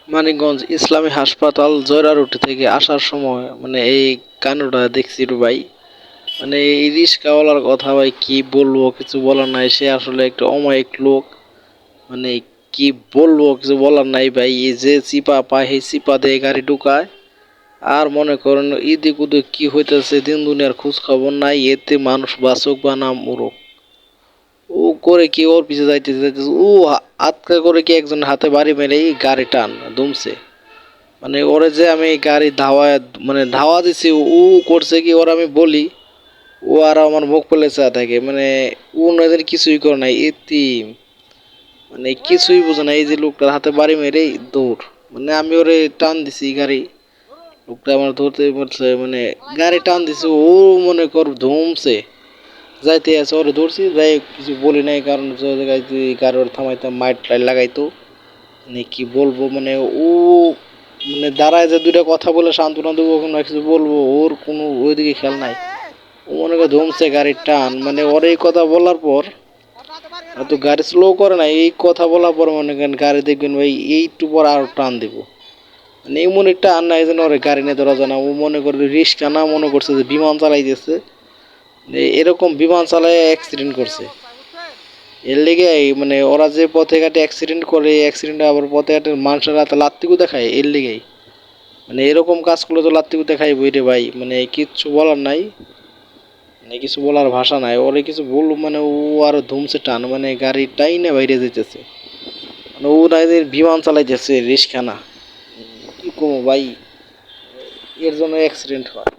মানিকগঞ্জ ইসলামী হাসপাতাল জয়রারুটি থেকে আসার সময় এই কাণ্ডটা দেখছি রে ভাই। এই রিস্কাওয়ালার কথা ভাই কি বলবো, কিছু বলার নাই। সে আসলে একটা অমায়িক লোক। মানে কি বলবো, কিছু বলার নাই ভাই। এই যে চিপা পায় সেই চিপা দিয়ে গাড়ি ঢুকায়। আর মনে করেন ইদিক উদিক কি হইতেছে দিন দুনিয়ার খোঁজ খবর নাই। এতে মানুষ বাঁচুক বা না মরুক, ও করে কি ওর পিছে যাইতেছে যাইতেছে ও আটকা করে কি একজন হাতে বাড়ি মেরে গাড়ি টান দুমছে। ওরে যে আমি গাড়ি ধাওয়া ধাওয়া দিছি, ও করছে কি ওর আমি বলি, ও আর আমার মুখ পেলে চা থাকে। ও নয় কিছুই করে নাই এতিম। কিছুই বোঝে না। এই যে লোকটার হাতে বাড়ি মেরে দৌড়। আমি ওরে টান দিছি গাড়ি, লোকটা আমার ধরতে পারছে। গাড়ি টান দিছে, ও মনে কর ধুমছে যাইতে আছে। ওরে ধরছি, যাই কিছু বলি নাই, কারণ যে জায়গায় যদি গাড়ি ওর থামাইতাম মাইট টাইট লাগাইতো। কি বলবো, ও দাঁড়ায় যে দুইটা কথা বলে সান্ত্বনা দেবো, কোনো কিছু বলবো, ওর কোনো ওইদিকে খেয়াল নাই। ও মনে করে ধমছে গাড়ির টান। ওর এই কথা বলার পর তো গাড়ি স্লো করে না, এই কথা বলার পর মনে করেন গাড়ি দেখবেন ভাই এইটু পর আরো টান দিব। এমন একটা আর নাই যেন ওরে গাড়ি নিয়ে ধরা জানা। ও মনে করে রিস্কা না, মনে করছে যে বিমান চালাইতেছে। এরকম বিমান চালায় অ্যাক্সিডেন্ট করছে। এর লেগে ওরা যে পথে ঘাটে অ্যাক্সিডেন্ট করে, অ্যাক্সিডেন্ট আবার পথে ঘাটে মানুষের হাতে লাত্তিকু দেখায়। এর লেগেই এরকম কাজ করলে তো লাত্তিকু দেখাই বই রে ভাই। কিচ্ছু বলার নাই। কিছু বলার ভাষা নাই। ওরে কিছু বল ও আরো ধুমছে টান, গাড়িটাই না বাইরে যেতেছে। ও নাই বিমান চালাইতেছে রিস্কানা। কি কমো ভাই, এর জন্য অ্যাক্সিডেন্ট হয়।